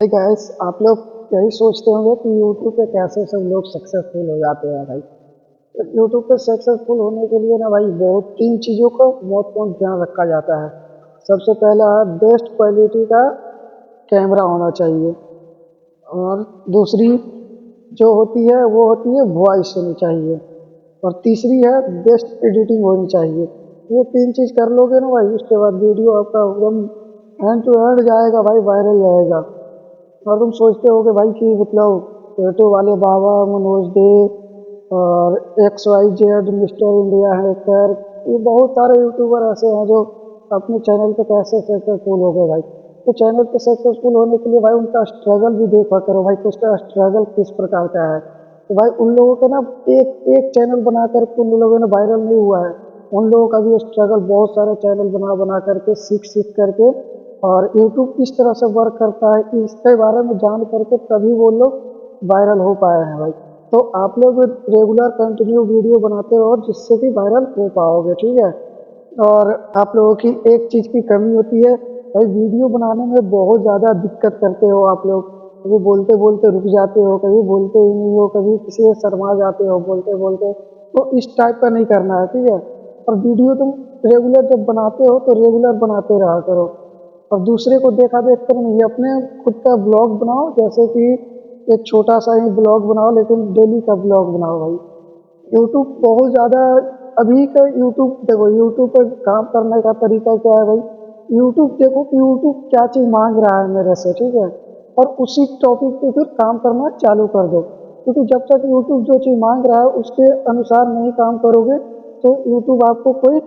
Guys, आप लोग यही सोचते होंगे कि यूट्यूब पे कैसे सब लोग सक्सेसफुल हो जाते हैं भाई। तो यूट्यूब पे सक्सेसफुल होने के लिए ना भाई बहुत तीन चीज़ों का महत्वपूर्ण ध्यान रखा जाता है। सबसे पहला है बेस्ट क्वालिटी का कैमरा होना चाहिए। और दूसरी जो होती है वो होती है वॉइस होनी चाहिए। और तीसरी है बेस्ट एडिटिंग होनी चाहिए। ये तीन चीज़ कर लोगे ना भाई, उसके बाद वीडियो आपका एकदम एंड टू एंड जाएगा भाई, वायरल जाएगा। और तुम सोचते हो कि भाई कि मतलब यूट्यूब वाले बाबा मनोज दे और X Y Z mister India hacker, ये बहुत सारे यूट्यूबर ऐसे हैं जो अपने चैनल पे कैसे सक्सेसफुल हो गए भाई। तो चैनल पे सक्सेसफुल होने के लिए भाई उनका स्ट्रगल भी देखा करो भाई, कि उसका स्ट्रगल किस प्रकार का है। तो भाई उन लोगों का ना एक एक चैनल बना करके उन लोगों ने वायरल नहीं हुआ है। उन लोगों का भी स्ट्रगल बहुत सारे चैनल बना बना करके सीख सीख करके और यूट्यूब किस तरह से वर्क करता है इसके बारे में जान करके तभी वो लोग वायरल हो पाए हैं भाई। तो आप लोग रेगुलर कंटिन्यू वीडियो बनाते रहो जिससे कि वायरल हो पाओगे, ठीक है। और आप लोगों की एक चीज़ की कमी होती है भाई, वीडियो बनाने में बहुत ज़्यादा दिक्कत करते हो आप लोग। कभी बोलते बोलते रुक जाते हो, कभी बोलते ही नहीं हो, कभी किसी से शर्मा जाते हो बोलते बोलते। तो इस टाइप का नहीं करना है, ठीक है। और वीडियो तुम रेगुलर जब बनाते हो तो रेगुलर बनाते रहा करो। और दूसरे को देखा देख कर नहीं, अपने खुद का ब्लॉग बनाओ, जैसे कि एक छोटा सा ही ब्लॉग बनाओ लेकिन डेली का ब्लॉग बनाओ भाई। यूट्यूब बहुत ज़्यादा अभी का यूट्यूब देखो, यूट्यूब पर काम करने का तरीका क्या है भाई। यूट्यूब देखो कि यूट्यूब क्या चीज़ मांग रहा है मेरे से, ठीक है। और उसी टॉपिक पे फिर काम करना चालू कर दो, क्योंकि जब तक यूट्यूब जो चीज़ मांग रहा है उसके अनुसार नहीं काम करोगे तो यूट्यूब आपको कोई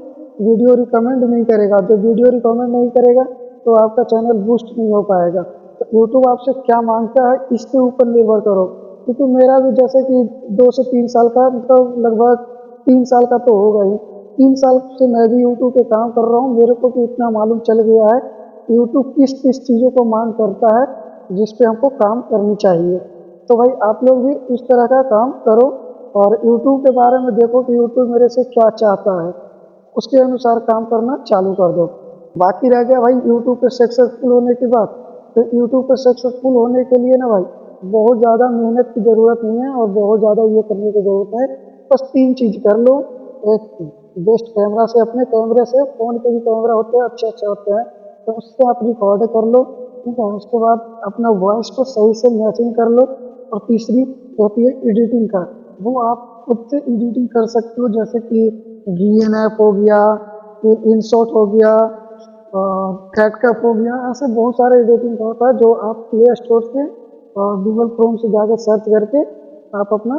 वीडियो रिकमेंड नहीं करेगा। जब वीडियो रिकमेंड नहीं करेगा तो आपका चैनल बूस्ट नहीं हो पाएगा। तो यूट्यूब आपसे क्या मांगता है इसके ऊपर निर्भर करो। क्योंकि मेरा भी जैसे कि 2 से 3 साल का, मतलब लगभग 3 साल का तो होगा ही, 3 साल से मैं भी यूट्यूब पे काम कर रहा हूँ। मेरे को भी इतना मालूम चल गया है कि यूट्यूब किस किस चीज़ों को मांग करता है जिस पे हमको काम करनी चाहिए। तो भाई आप लोग भी इस तरह का काम करो और यूट्यूब के बारे में देखो कि यूट्यूब मेरे से क्या चाहता है, उसके अनुसार काम करना चालू कर दो। बाकी रह गया भाई यूट्यूब पे सक्सेसफुल होने की बात। तो यूट्यूब पे सक्सेसफुल होने के लिए ना भाई बहुत ज़्यादा मेहनत की ज़रूरत नहीं है और बहुत ज़्यादा ये करने की ज़रूरत है। बस तीन चीज़ कर लो। एक, बेस्ट कैमरा से, अपने कैमरे से, फ़ोन के भी कैमरा होते हैं अच्छे अच्छे होते हैं, तो उससे आप रिकॉर्ड कर लो, ठीक है। उसके बाद अपना वॉइस को सही से मैचिंग कर लो। और तीसरी होती है एडिटिंग का। वो आप खुद से एडिटिंग कर सकते हो, जैसे कि VN ऐप हो गया, फिर InShot हो गया, कैटकप हो गया। ऐसे बहुत सारे एडिटिंग का होता है जो आप प्ले स्टोर से और गूगल क्रोम से जाकर सर्च करके आप अपना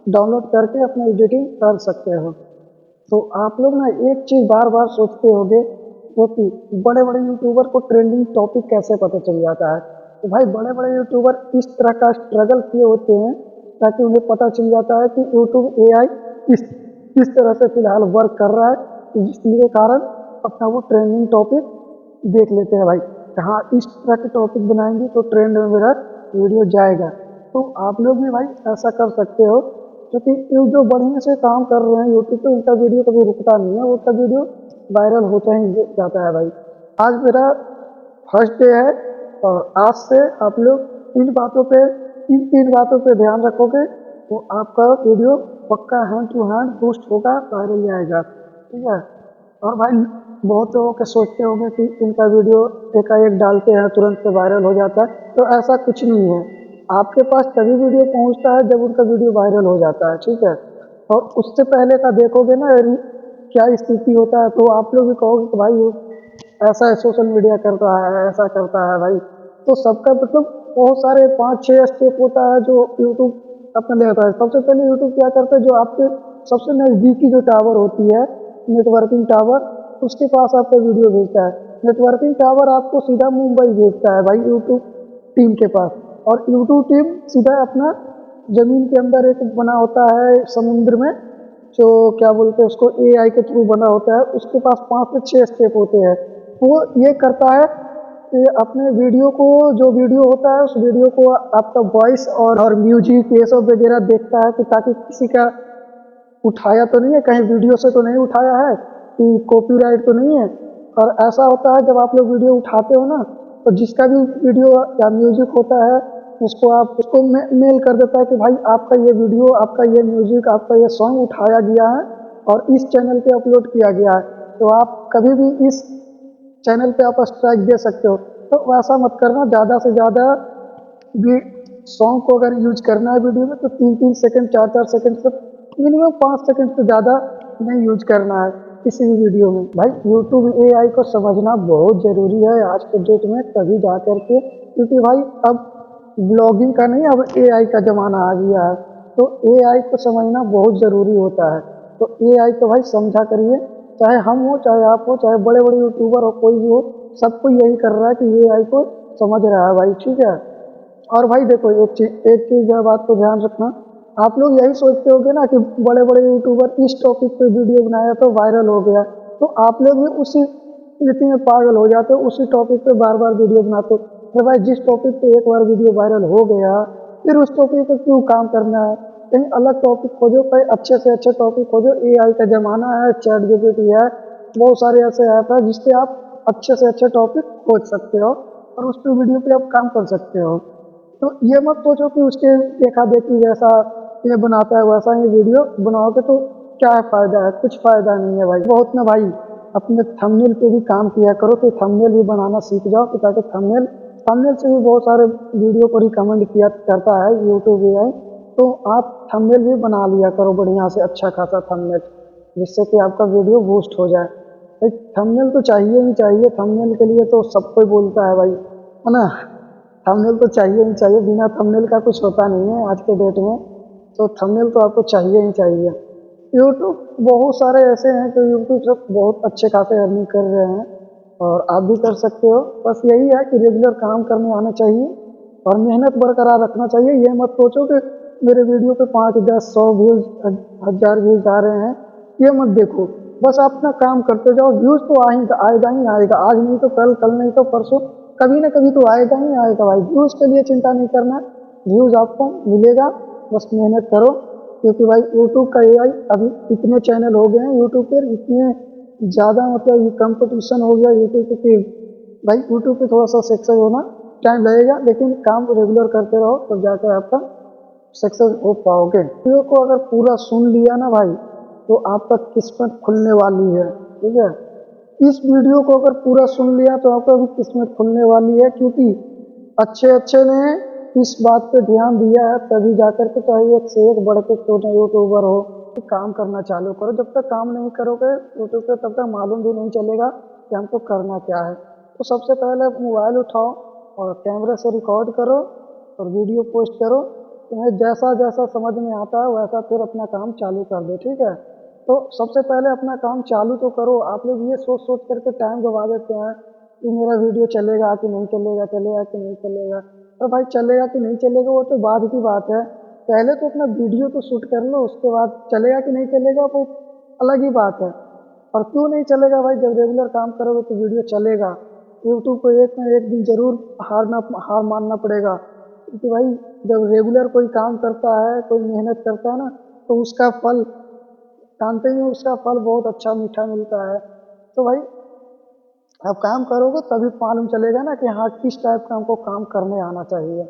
डाउनलोड करके अपना एडिटिंग कर सकते हो। तो आप लोग ना एक चीज़ बार बार सोचते होंगे, वो कि बड़े बड़े यूट्यूबर को ट्रेंडिंग टॉपिक कैसे पता चल जाता है। तो भाई बड़े बड़े यूट्यूबर इस तरह का स्ट्रगल किए होते हैं ताकि उन्हें पता चल जाता है कि यूट्यूब AI किस तरह से फिलहाल वर्क कर रहा है, जिसके कारण अपना वो ट्रेंडिंग टॉपिक देख लेते हैं भाई। हाँ, इस तरह के टॉपिक बनाएंगे तो ट्रेंड में मेरा वीडियो जाएगा। तो आप लोग भी भाई ऐसा कर सकते हो, क्योंकि ये जो बढ़िया से काम कर रहे हैं यूट्यूब पे उनका वीडियो कभी रुकता नहीं है, उनका वीडियो वायरल होता ही जाता है भाई। आज मेरा फर्स्ट डे है और आज से आप लोग इन तीन बातों पे ध्यान रखोगे तो आपका वीडियो पक्का हैंड टू हैंड बूस्ट होगा, वायरल जाएगा, ठीक है। और भाई बहुत लोगों के सोचते होंगे कि इनका वीडियो एकाएक डालते हैं तुरंत से वायरल हो जाता है, तो ऐसा कुछ नहीं है। आपके पास तभी वीडियो पहुंचता है जब उनका वीडियो वायरल हो जाता है, ठीक है। और उससे पहले का देखोगे ना यदि क्या स्थिति होता है तो आप लोग भी कहोगे कि भाई ये ऐसा है, सोशल मीडिया कर रहा है, ऐसा करता है भाई। तो सबका मतलब बहुत सारे 5-6 स्टेप होता है जो यूट्यूब अपने लेता है। सबसे पहले यूट्यूब क्या करता है, जो आपके सबसे नज़दीकी जो टावर होती है, नेटवर्किंग टावर, उसके पास आपका वीडियो भेजता है। नेटवर्किंग टावर आपको सीधा मुंबई भेजता है भाई यूट्यूब टीम के पास। और यूट्यूब टीम सीधा अपना जमीन के अंदर एक बना होता है समुद्र में, जो क्या बोलते हैं उसको, AI के थ्रू बना होता है, उसके पास 5 से 6 स्टेप होते हैं। वो ये करता है कि अपने वीडियो को, जो वीडियो होता है उस वीडियो को आपका वॉइस और म्यूजिक ये सब वगैरह देखता है कि ताकि किसी का उठाया तो नहीं है, कहीं वीडियो से तो नहीं उठाया है, कि कॉपीराइट तो नहीं है। और ऐसा होता है जब आप लोग वीडियो उठाते हो ना तो जिसका भी वीडियो या म्यूजिक होता है उसको मेल कर देता है कि भाई आपका ये वीडियो, आपका ये म्यूजिक, आपका ये सॉन्ग उठाया गया है और इस चैनल पे अपलोड किया गया है, तो आप कभी भी इस चैनल पे आप स्ट्राइक दे सकते हो। तो वैसा मत करना, ज़्यादा से ज़्यादा भी सॉन्ग को अगर यूज करना है वीडियो में तो 3-3 सेकंड 4-4 सेकंड से मिनिमम 5 सेकंड से ज़्यादा नहीं यूज करना है किसी भी वीडियो में। भाई यूट्यूब एआई को समझना बहुत ज़रूरी है आज के डेट में, तभी जा करके, क्योंकि भाई अब ब्लॉगिंग का नहीं, अब एआई का ज़माना आ गया है, तो एआई को समझना बहुत ज़रूरी होता है। तो एआई को भाई समझा करिए, चाहे हम हो, चाहे आप हो, चाहे बड़े बड़े यूट्यूबर हो, कोई भी हो, सबको यही कर रहा है कि एआई को समझ रहा है भाई, ठीक है। और भाई देखो एक चीज़ है, बात को ध्यान रखना, आप लोग यही सोचते होगे ना कि बड़े बड़े यूट्यूबर इस टॉपिक पे वीडियो बनाया तो वायरल हो गया, तो आप लोग भी उसी रीति में पागल हो जाते हो, उसी टॉपिक पे बार बार वीडियो बनाते हो। तो भाई जिस टॉपिक पे एक बार वीडियो वायरल हो गया, फिर उस टॉपिक पे क्यों काम करना है? कहीं अलग टॉपिक खोजो, कहीं अच्छे से अच्छे टॉपिक खोजो। एआई का ज़माना है, चैट जीपीटी है, बहुत सारे ऐसे ऐप है जिससे आप अच्छे से अच्छे टॉपिक खोज सकते हो और उस पर वीडियो पे आप काम कर सकते हो। तो ये मत सोचो कि उसके देखा देखी जैसा ये बनाता है वैसा ही वीडियो बनाओगे तो क्या फ़ायदा है? कुछ फ़ायदा नहीं है भाई। बहुत ना भाई अपने थंबनेल पे भी काम किया करो, तो थंबनेल भी बनाना सीख जाओ, तो ताकि थंबनेल थंबनेल से भी बहुत सारे वीडियो को रिकमेंड किया करता है यूट्यूब एआई। तो आप थंबनेल भी बना लिया करो बढ़िया से, अच्छा खासा थंबनेल, जिससे कि आपका वीडियो बूस्ट हो जाए। भाई थंबनेल तो चाहिए ही चाहिए, थंबनेल के लिए तो सब कोई बोलता है भाई, है ना। थंबनेल तो चाहिए ही चाहिए, बिना थंबनेल का कुछ होता नहीं है आज के डेट में, तो थंबनेल तो आपको चाहिए ही चाहिए। यूट्यूब बहुत सारे ऐसे हैं कि यूट्यूब से बहुत अच्छे खासे अर्निंग कर रहे हैं और आप भी कर सकते हो। बस यही है कि रेगुलर काम करने आना चाहिए और मेहनत बरकरार रखना चाहिए। ये मत सोचो कि मेरे वीडियो पे 5, 10, 100 व्यूज़, 1000 व्यूज़ आ रहे हैं, ये मत देखो। बस आप अपना काम करते जाओ, व्यूज़ तो आएगा ही आएगा, आज नहीं तो कल, कल नहीं तो परसों, कभी ना कभी तो आएगा ही आएगा भाई। व्यूज़ के लिए चिंता नहीं करना, व्यूज़ आपको मिलेगा, बस मेहनत करो। क्योंकि भाई यूट्यूब का एआई, अभी इतने चैनल हो गए हैं यूट्यूब पर, इतने ज़्यादा मतलब ये कंपटीशन हो गया यूट्यूब पे कि भाई यूट्यूब पे थोड़ा सा सक्सेस होना टाइम लगेगा, लेकिन काम रेगुलर करते रहो तब जाकर आपका सक्सेस हो पाओगे। वीडियो को अगर पूरा सुन लिया ना भाई, तो आपका किस्मत खुलने वाली है, ठीक है। इस वीडियो को अगर पूरा सुन लिया तो आपका भी किस्मत खुलने वाली है, क्योंकि अच्छे अच्छे ने इस बात पे ध्यान दिया है, तभी जाकर के चाहे एक से एक बढ़ के क्यों ना यूट्यूबर हो, तो काम करना चालू करो। जब तक काम नहीं करोगे यूट्यूब पे तब तक मालूम भी नहीं चलेगा कि हमको करना क्या है। तो सबसे पहले मोबाइल उठाओ और कैमरे से रिकॉर्ड करो और वीडियो पोस्ट करो। तुम्हें जैसा जैसा समझ में आता है वैसा फिर अपना काम चालू कर दो, ठीक है। तो सबसे पहले अपना काम चालू तो करो। आप लोग ये सोच सोच करके टाइम गवा देते हैं कि मेरा वीडियो चलेगा कि नहीं चलेगा, चलेगा कि नहीं चलेगा। तो भाई चलेगा कि नहीं चलेगा वो तो बाद की बात है, पहले तो अपना वीडियो तो शूट कर लो, उसके बाद चलेगा कि नहीं चलेगा वो अलग ही बात है। और क्यों नहीं चलेगा भाई, जब रेगुलर काम करोगे तो वीडियो चलेगा। यूट्यूब को एक ना एक दिन जरूर हार मानना पड़ेगा, क्योंकि भाई जब रेगुलर कोई काम करता है, कोई मेहनत करता है ना, तो उसका फल जानते ही हो, उसका फल बहुत अच्छा मीठा मिलता है। तो भाई आप काम करोगे तभी मालूम चलेगा ना कि हाँ किस टाइप का हमको काम करने आना चाहिए।